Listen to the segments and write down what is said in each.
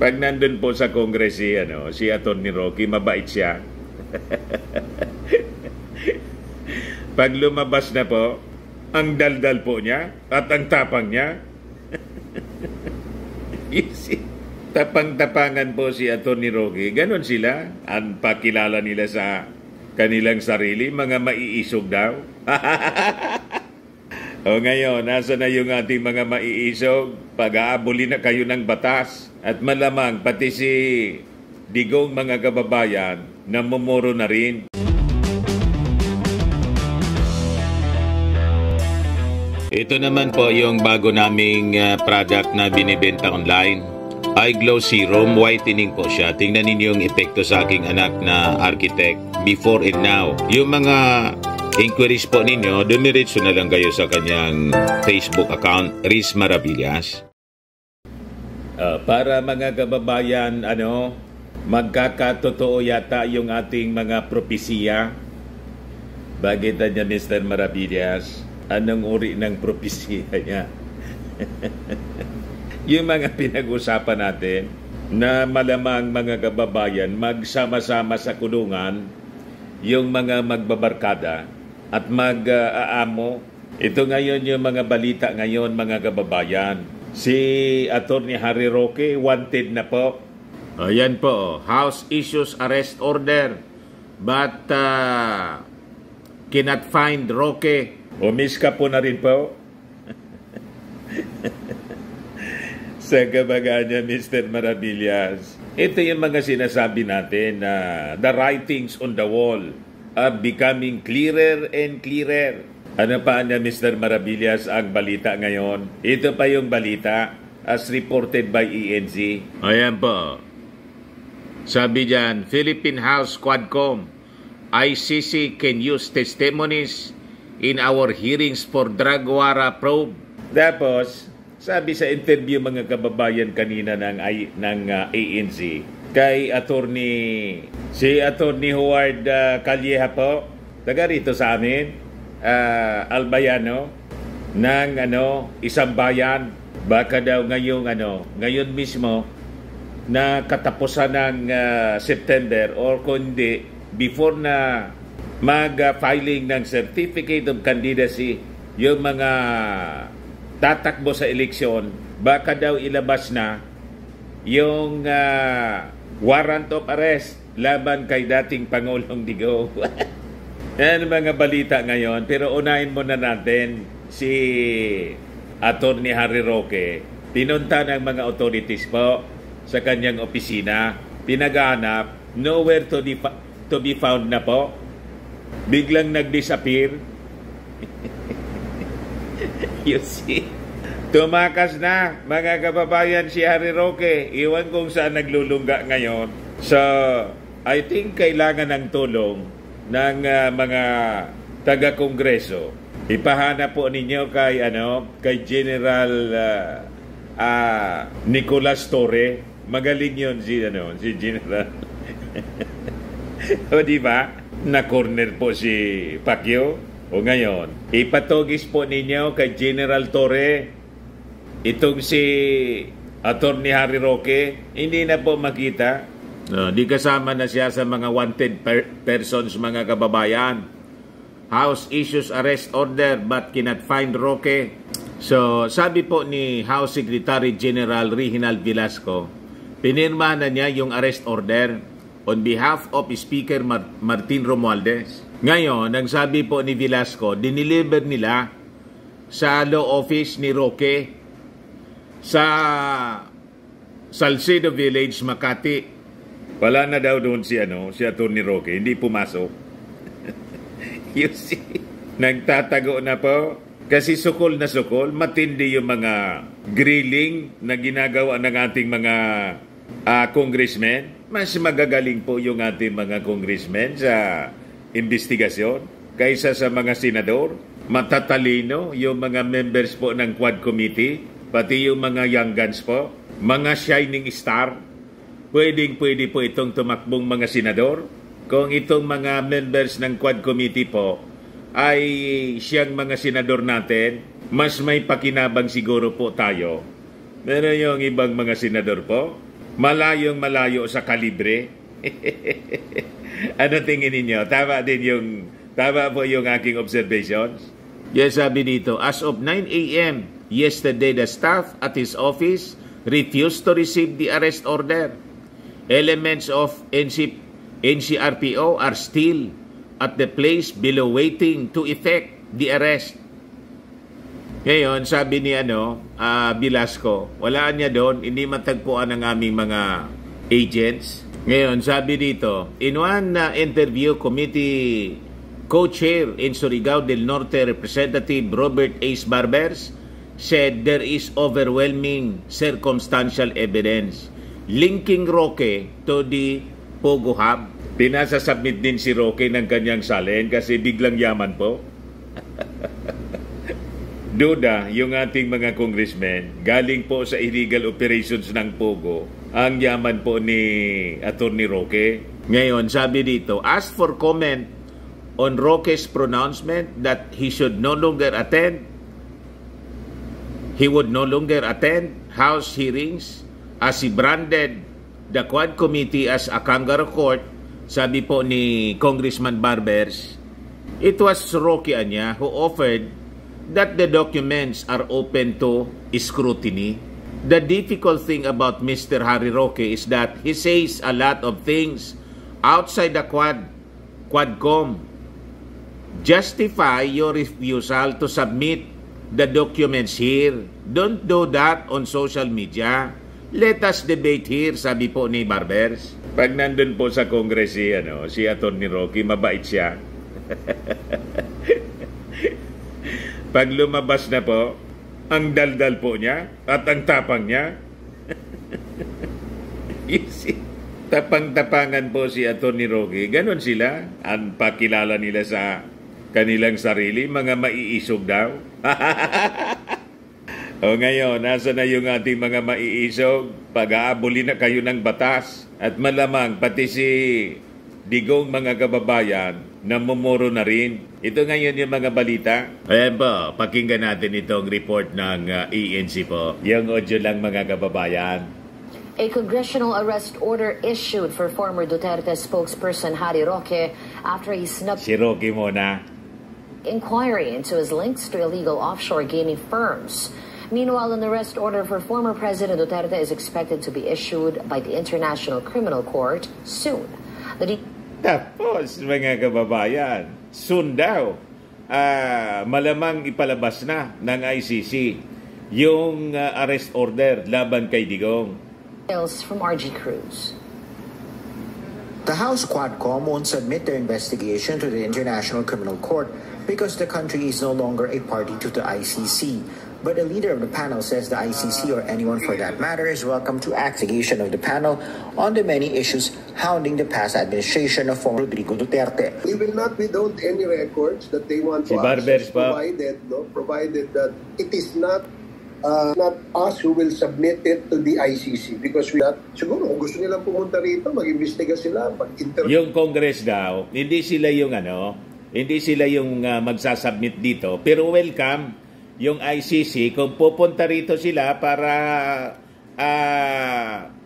Pag nandun po sa Congress si Atty. Roque, mabait siya. Pag lumabas na po, ang daldal po niya at ang tapang niya. Tapang-tapangan po si Atty. Roque. Ganon sila. Ang pakilala nila sa kanilang sarili, mga maiisog daw. O ngayon, nasa na yung ating mga maiisog? Pag-aabuli na kayo ng batas. At malamang pati si Digong mga kababayan, namumuro na rin. Ito naman po yung bago naming product na binibenta online. iGlow Serum Whitening po siya. Tingnan ninyo yung epekto sa aking anak na architect before and now. Yung mga inquiries po ninyo, dumiretso na lang kayo sa kanyang Facebook account, Riz Maravillas. Para mga kababayan, magkakatotoo yata yung ating mga propesiya. Bakit niya, Mr. Maravillas? Anong uri ng propesiya niya? Yung mga pinag-usapan natin na malamang mga kababayan magsama-sama sa kulungan, yung mga magbabarkada at mag-aamo. Ito ngayon yung mga balita ngayon, mga kababayan. Si Atty. Harry Roque wanted na po. Ayan po, House issues arrest order but cannot find Roque. Umis ka po na rin po. Sa kabaga niya, Mr. Maravillas. Ito yung mga sinasabi natin na the writings on the wall are becoming clearer and clearer. Ano pa niya, Mr. Maravillas, ang balita ngayon? Ito pa yung balita as reported by ENZ. Ayan po. Sabi dyan, Philippine House Quadcom, ICC can use testimonies in our hearings for drug wara probe. Tapos, sabi sa interview mga kababayan kanina ng ANC kay si Atty. Howard Calleja po, taga rito sa amin, Albayano, ng isang bayan, baka daw ngayon mismo na katapusan ng September or kundi before na mag-filing ng Certificate of Candidacy yung mga tatakbo sa eleksyon, baka daw ilabas na yung warrant of arrest laban kay dating Pangulong Digong. Yan mga balita ngayon. Pero unahin muna natin si Atty. Harry Roque. Pinunta ng mga authorities po sa kanyang opisina. Pinaghanap, nowhere to be found na po. Biglang nag-disappear. You see? Tumakas na, mga kababayan, si Harry Roque. Iwan kung saan naglulungga ngayon. So, I think kailangan ng tulong ng mga taga-kongreso. Ipahanap po ninyo kay General Nicolas Torre. Magaling yun si General. O diba? Na-corner po si Pacquiao. O ngayon, ipatugis po ninyo kay General Torre itong si Atty. Harry Roque. Hindi na po makita. Di kasama na siya sa mga wanted persons, mga kababayan. House issues arrest order but cannot find Roque. So, sabi po ni House Secretary General Reginald Velasco, pinirma na niya yung arrest order on behalf of Speaker Martin Romualdez. Ngayon, ang sabi po ni Velasco, diniliver nila sa law office ni Roque sa Salcedo Village, Makati. Wala na daw doon si Atty. Roque, hindi pumasok. You see, nagtatago na po. Kasi sukol na sukol, matindi yung mga grilling na ginagawa ng ating mga congressmen. Mas magagaling po yung ating mga congressmen sa investigasyon kaysa sa mga senador. Matatalino yung mga members po ng Quad Committee, pati yung mga young guns po, mga shining star. Pwede po itong tumakbong mga senador kung itong mga members ng Quad Committee po ay siyang mga senador natin. Mas may pakinabang siguro po tayo. Pero yung ibang mga senador po, Malayong malayo sa kalibre. Ano tingin ninyo? Tama po yung aking observations? Yes, sabi dito, as of 9 a.m. yesterday, the staff at his office refused to receive the arrest order. Elements of NCRPO are still at the place below waiting to effect the arrest. Ngayon, sabi ni Velasco, wala niya doon, hindi matagpuan ng aming mga agents. Ngayon, sabi dito, in one interview, committee co-chair in Surigao del Norte, Representative Robert Ace Barbers, said there is overwhelming circumstantial evidence linking Roque to the Pogo Hub. Pinasasubmit din si Roque ng kanyang salin kasi biglang yaman po. Duda yung ating mga congressmen, galing po sa illegal operations ng Pogo, ang yaman po ni Attorney Roque. Ngayon, sabi dito, ask for comment on Roque's pronouncement that he would no longer attend House hearings as he branded the Quad Committee as a kangaroo court. Sabi po ni Congressman Barbers, it was Roque Anya who offered that the documents are open to scrutiny. The difficult thing about Mr. Harry Roque is that he says a lot of things outside the Quadcom. Justify your refusal to submit the documents here. Don't do that on social media. Let us debate here, sabi po ni Barbers. Pag nandun po sa Congress si Atty. Roque, mabait siya. Pag lumabas na po, ang daldal po niya at ang tapang niya. Tapang-tapangan po si Atty. Roque. Ganon sila. Ang pakilala nila sa kanilang sarili, mga maiisog daw. O ngayon, nasa na yung ating mga maiisog? Pag-aabuli na kayo ng batas. At malamang pati si Digong mga kababayan, namumuro na rin. Ito ngayon yung mga balita. Ayan po, pakinggan natin itong report ng ENC po. Yung audio lang mga kababayan. A congressional arrest order issued for former Duterte spokesperson Harry Roque after he snubbed si Roque muna. Inquiry into his links to illegal offshore gaming firms. Meanwhile, an arrest order for former President Duterte is expected to be issued by the International Criminal Court soon. Tapos, mga kababayan, soon daw, malamang ipalabas na ng ICC yung arrest order laban kay Digong. From RG Cruz. The House Quadcom won't submit their investigation to the International Criminal Court because the country is no longer a party to the ICC. But the leader of the panel says the ICC, or anyone for that matter, is welcome to investigation of the panel on the many issues hounding the past administration of former Rodrigo Duterte. We will not withhold any records that they want to access, provided that it is not us who will submit it to the ICC, because siguro kung gusto nilang pumunta rito, mag-imbestiga sila, mag-interview. Yung Congress daw, hindi sila yung magsasubmit dito, pero welcome yung ICC kung pupunta rito sila para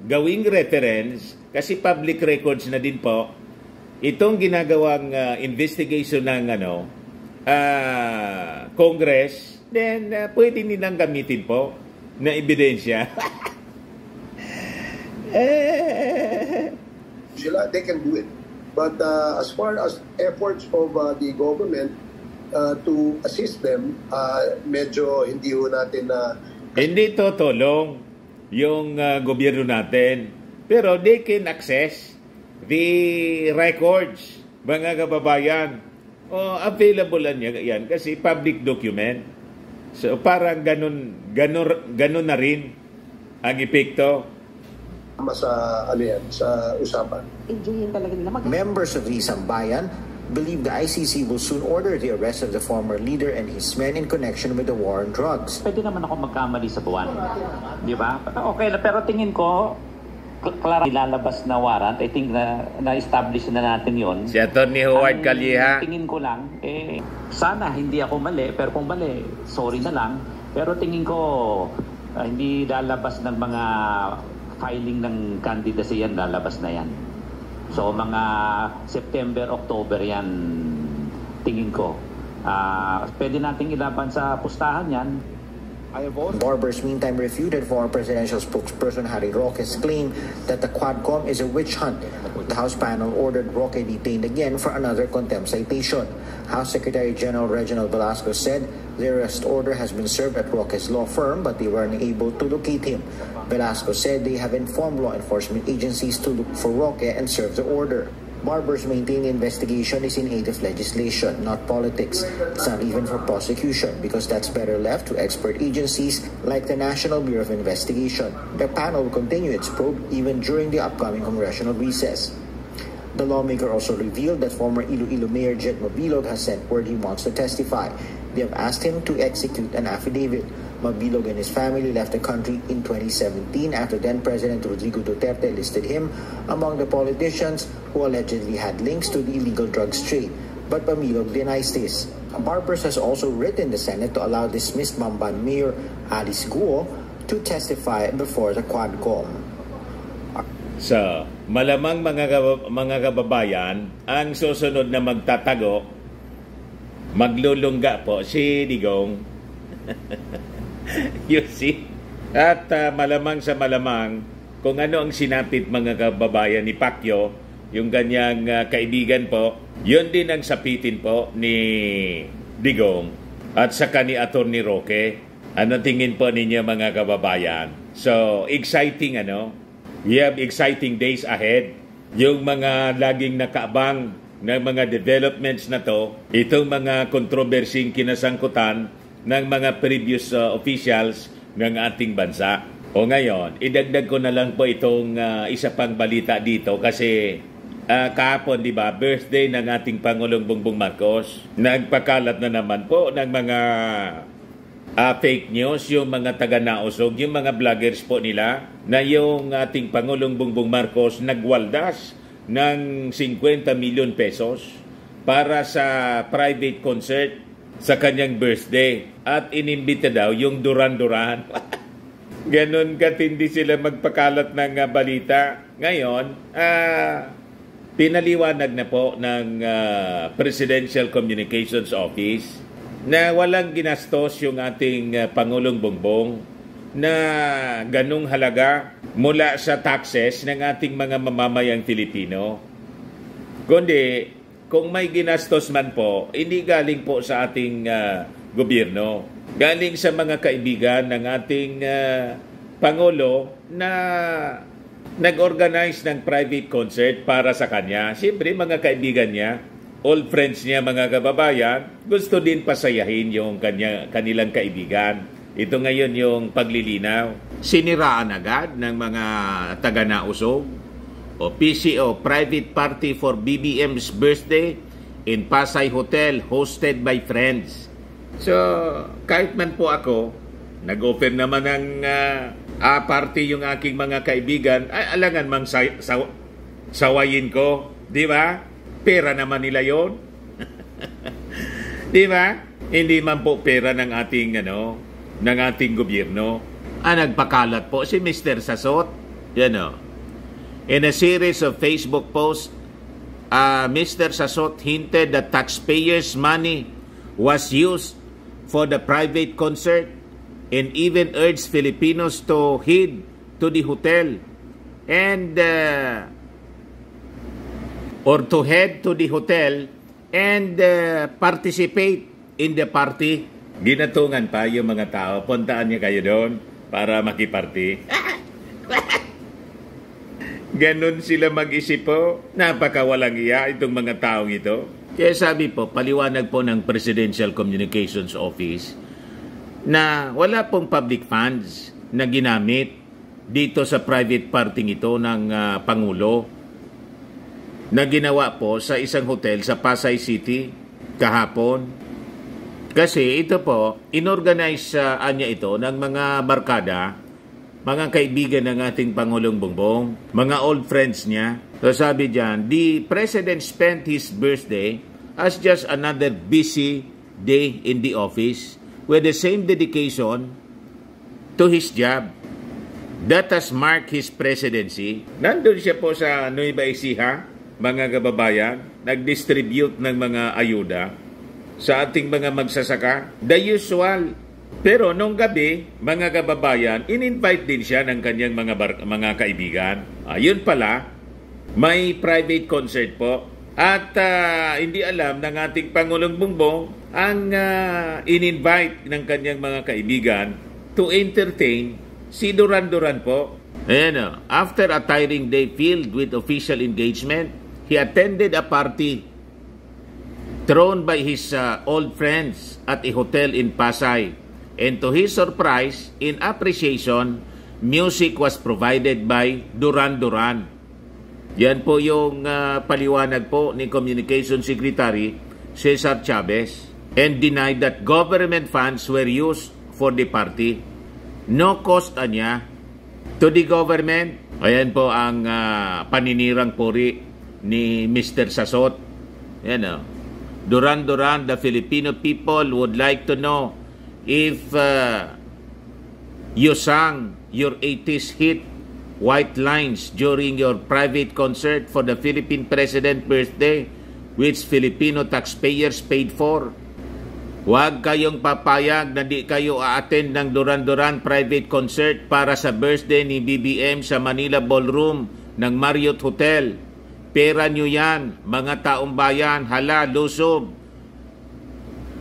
gawing reference, kasi public records na din po itong ginagawang investigation ng Congress, then pwede nilang gamitin po na ebidensya. Sila, they can do it. But as far as efforts of the government to assist them, medyo hindi ho natin na... Hindi to tulong yung gobyerno natin. Pero they can access the records, mga kababayan. Available yan kasi public document. So parang ganun na rin ang epekto. Sa usapan. Members of the Sambayan believe the ICC will soon order the arrest of the former leader and his men in connection with the war on drugs. Pwede naman ako magkamali sa buwan. Di ba? Okay, pero tingin ko, klara ilalabas na warrant. I think na-establish na natin yon. Si Atty. Howard Calleja. Tingin ko lang, sana hindi ako mali, pero kung mali, sorry na lang. Pero tingin ko, hindi lalabas ng mga filing ng candidacy yan, lalabas na yan. So mga September, October yan, tingin ko. Pwede nating ilaban sa pustahan yan. Barbers meantime refuted former presidential spokesperson Harry Roque's claim that the Quadcom is a witch hunt. The House panel ordered Roque detained again for another contempt citation. House Secretary General Reginald Velasco said the arrest order has been served at Roque's law firm but they were unable to locate him. Velasco said they have informed law enforcement agencies to look for Roque and serve the order. Barbers maintain the investigation is in aid of legislation, not politics. It's not even for prosecution because that's better left to expert agencies like the National Bureau of Investigation. The panel will continue its probe even during the upcoming congressional recess. The lawmaker also revealed that former Iloilo Mayor Jet Mabilog has sent word he wants to testify. They have asked him to execute an affidavit. Mabilog and his family left the country in 2017 after then-President Rodrigo Duterte listed him among the politicians who allegedly had links to the illegal drugs trade. But Mabilog denies this. Barbers has also written the Senate to allow dismissed Bamban Mayor Alice Guo to testify before the Quadcom. So, malamang mga kababayan, ang susunod na magtatago, maglulungga po si Digong. You see? At malamang sa malamang, kung ano ang sinapit mga kababayan ni Pacquiao, yung ganyang kaibigan po, yun din ang sapitin po ni Digong at saka ni Atty. Roque. Ano tingin po ninyo mga kababayan? So, exciting We have exciting days ahead. Yung mga laging nakaabang ng mga developments na to, itong mga kontrobersing kinasangkutan ng mga previous officials ng ating bansa. O ngayon, idagdag ko na lang po itong isa pang balita dito kasi kahapon, di ba, birthday ng ating Pangulong Bongbong Marcos. Nagpakalat na naman po ng mga fake news, yung mga taga-nausog, yung mga vloggers po nila, na yung ating Pangulong Bongbong Marcos nagwaldas ng 50 million pesos para sa private concert sa kanyang birthday. At inimbita daw yung Duran-Duran. Ganon katindi sila magpakalat ng balita. Ngayon, pinaliwanag na po ng Presidential Communications Office na walang ginastos yung ating Pangulong Bongbong na ganung halaga mula sa taxes ng ating mga mamamayang Pilipino. Kundi, kung may ginastos man po, hindi galing po sa ating gobyerno. Galing sa mga kaibigan ng ating Pangulo na nag-organize ng private concert para sa kanya. Siyempre, mga kaibigan niya, old friends niya, mga kababayan, gusto din pasayahin yung kanilang kaibigan. Ito ngayon yung paglilinaw. Siniraan agad ng mga taga-nausog o PCO, Private Party for BBM's Birthday in Pasay Hotel hosted by friends. So, kahit man po ako, nag-offer naman ng party yung aking mga kaibigan, ay alangan mang sawayin ko, di ba? Pera naman nila yon. Di ba? Hindi man po pera ng ating ng ating gobyerno. Nagpakalat po si Mr. Sasot. In a series of Facebook posts, Mr. Sasot hinted that taxpayers' money was used for the private concert and even urged Filipinos to head to the hotel and participate in the party. Ginatungan pa yung mga tao, puntaan niya kayo doon para makiparty. Ganon sila mag-isip po. Napakawalang iya itong mga taong ito. Kaya sabi po, paliwanag po ng Presidential Communications Office na wala pong public funds na ginamit dito sa private party ito ng Pangulo na ginawa po sa isang hotel sa Pasay City kahapon. Kasi ito po, inorganize niya ito ng mga barkada, mga kaibigan ng ating Pangulong Bongbong, mga old friends niya. So sabi diyan, the President spent his birthday as just another busy day in the office with the same dedication to his job. that has marked his presidency. Nandun siya po sa Nueva Ecija, mga kababayan, nag-distribute ng mga ayuda sa ating mga magsasaka. The usual. Pero nung gabi, mga kababayan, in-invite din siya ng kanyang mga kaibigan. Yun pala, may private concert po. At hindi alam ng ating Pangulong Bongbong ang in-invite ng kanyang mga kaibigan to entertain si Duran Duran po. Ayan, after a tiring day filled with official engagement, he attended a party thrown by his old friends at a hotel in Pasay. And to his surprise, in appreciation, music was provided by Duran Duran. Yan po yung paliwanag po ni Communication Secretary Cesar Chavez, and denied that government funds were used for the party. No cost niya to the government. Ayan po ang paninirang puri ni Mr. Sasot. Yan, Duran Duran, the Filipino people would like to know if you sang your 80s hit White Lines during your private concert for the Philippine President birthday, which Filipino taxpayers paid for. Huwag kayong papayag na di kayo a-attend ng Duran Duran private concert para sa birthday ni BBM sa Manila Ballroom ng Marriott Hotel. Pera nyo yan, mga taong bayan, hala, lusob.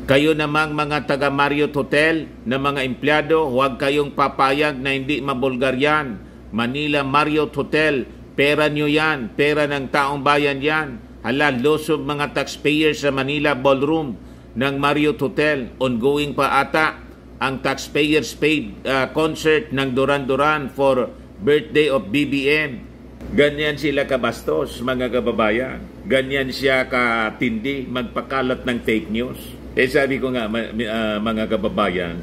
Kayo namang mga taga Marriott Hotel na mga empleyado, huwag kayong papayag na hindi mabulgar yan. Manila Marriott Hotel, pera nyo yan, pera ng taong bayan yan. Hala, lusob mga taxpayers sa Manila Ballroom ng Marriott Hotel. Ongoing pa ata ang taxpayers paid concert ng Duran Duran for birthday of BBM. Ganyan sila kabastos, mga kababayan. Ganyan siya katindi magpakalat ng fake news. Sabi ko nga, mga kababayan,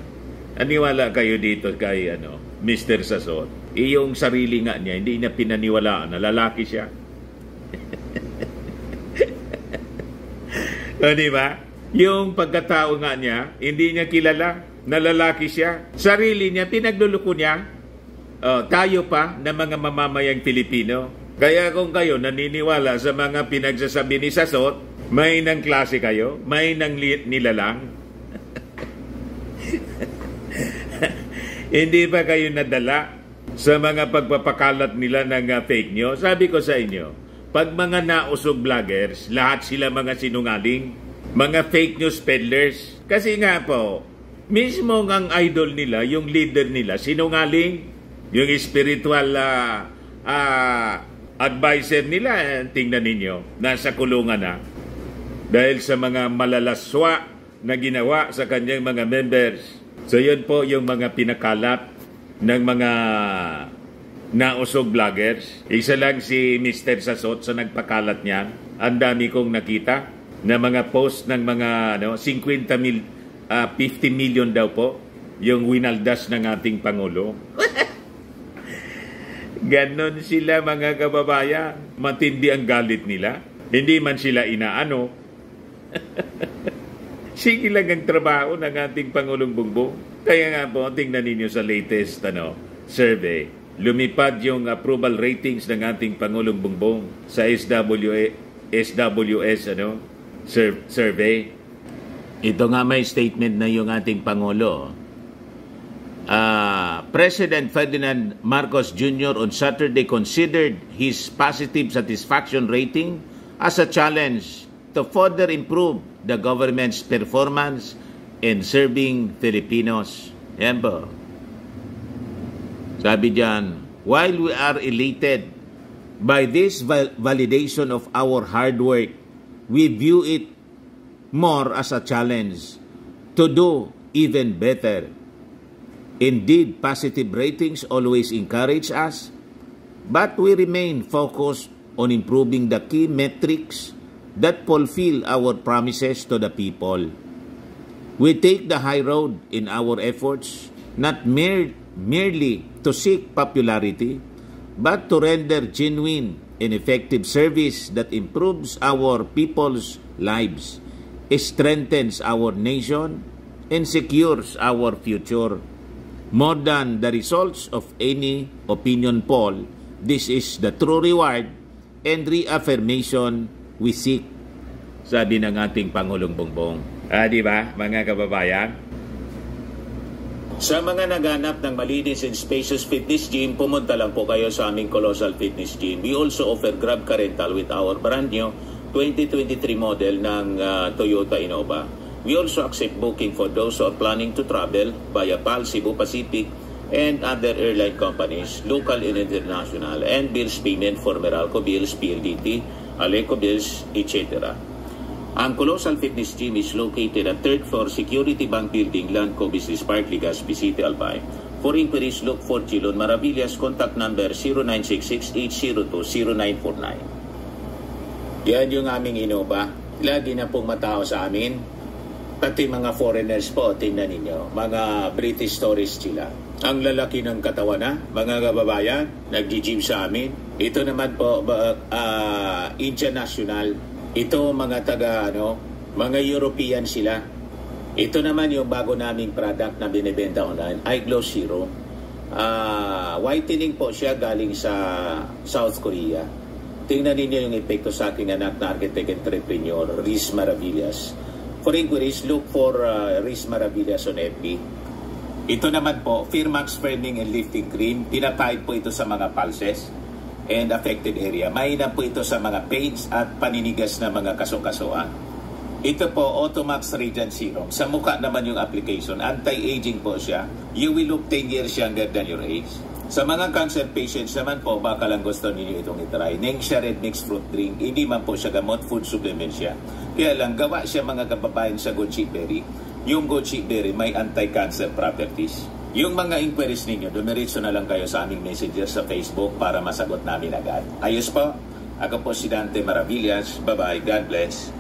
aniwala kayo dito kay Mr. Sasot. Iyong sarili nga niya, hindi niya pinaniwalaan na lalaki siya. Di ba? Yung pagkatao nga niya, hindi niya kilala na lalaki siya. Sarili niya, pinagluluko niya. Tayo pa na mga mamamayang Pilipino. Kaya kung kayo naniniwala sa mga pinagsasabi ni Sasot, may nang klase kayo, may nang nilalang. Hindi ba kayo nadala sa mga pagpapakalat nila ng fake news? Sabi ko sa inyo, pag mga nausog vloggers, lahat sila mga sinungaling, mga fake news peddlers. Kasi nga po, mismo ang idol nila, yung leader nila, sinungaling. Yung spiritual advisor nila, tingnan ninyo, nasa kulungan na. Dahil sa mga malalaswa na ginawa sa kanyang mga members. So yun po yung mga pinakalat ng mga nausog vloggers. Isa lang si Mr. Sasot sa nagpakalat niyan. Ang dami kong nakita na mga post ng mga 50 million daw po yung winaldas ng ating Pangulo. Ganon sila, mga kababayan. Matindi ang galit nila. Hindi man sila inaano. Sige lang ang trabaho ng ating Pangulong Bongbong. Kaya nga po, tingnan ninyo sa latest survey. Lumipad yung approval ratings ng ating Pangulong Bongbong sa SWS survey. Ito nga may statement na yung ating Pangulo. President Ferdinand Marcos Jr. on Saturday considered his positive satisfaction rating as a challenge to further improve the government's performance in serving Filipinos. Yan po. Sabi diyan, while we are elated by this validation of our hard work, we view it more as a challenge to do even better. Indeed, positive ratings always encourage us, but we remain focused on improving the key metrics that fulfill our promises to the people. We take the high road in our efforts, not merely to seek popularity, but to render genuine and effective service that improves our people's lives, strengthens our nation, and secures our future. More than the results of any opinion poll, this is the true reward and reaffirmation we seek, sabi ng ating Pangulong Bongbong. Di ba, mga kababayan? Sa mga naghanap ng malinis and spacious fitness gym, pumunta lang po kayo sa aming Colossal Fitness Gym. We also offer Grab Car Rental with our brand new 2023 model ng Toyota Innova. We also accept booking for those who are planning to travel via PAL, Cebu Pacific, and other airline companies, local and international, and bills payment for Meralco Bills, PLDT, Aleco Bills, etc. Ang Colossal Fitness Gym is located at 3rd floor Security Bank Building, Landco Business Park, Legazpi City, Albay. For inquiries, look for Chilon Maravillas. Contact number 0966-802-0949. Yan yung aming Innova. Lagi na pong matao sa amin. Pati mga foreigners po, tingnan ninyo, mga British tourists sila. Ang lalaki ng katawan na, mga kababayan, nag-gym sa amin. Ito naman po, international. Ito mga mga European sila. Ito naman yung bago naming product na binibenta online, iGlow Zero. Whitening po siya galing sa South Korea. Tingnan ninyo yung epekto sa aking anak na architect entrepreneur, Riz Maravillas. For inquiries, look for Riz Maravillas on FB. Ito naman po, Firmax Firming and Lifting Cream. Pinapahid po ito sa mga pulses and affected area. Mainam po ito sa mga pains at paninigas na mga kaso-kasoan. Ito po, Automax Radiant Serum. Sa mukha naman yung application. Anti-aging po siya. You will look 10 years younger than your age. Sa mga cancer patients naman po, baka lang gusto ninyo itong itry. Nengxia Red Mixed Fruit Drink. Hindi man po siya gamot, food supplement siya. Kaya lang, gawa siya mga kababayan sa goji berry. Yung goji berry may anti-cancer properties. Yung mga inquiries ninyo, dumiritso na lang kayo sa aming messenger sa Facebook para masagot namin agad. Ayos po. Ako po si Dante Maravillas. Bye-bye. God bless.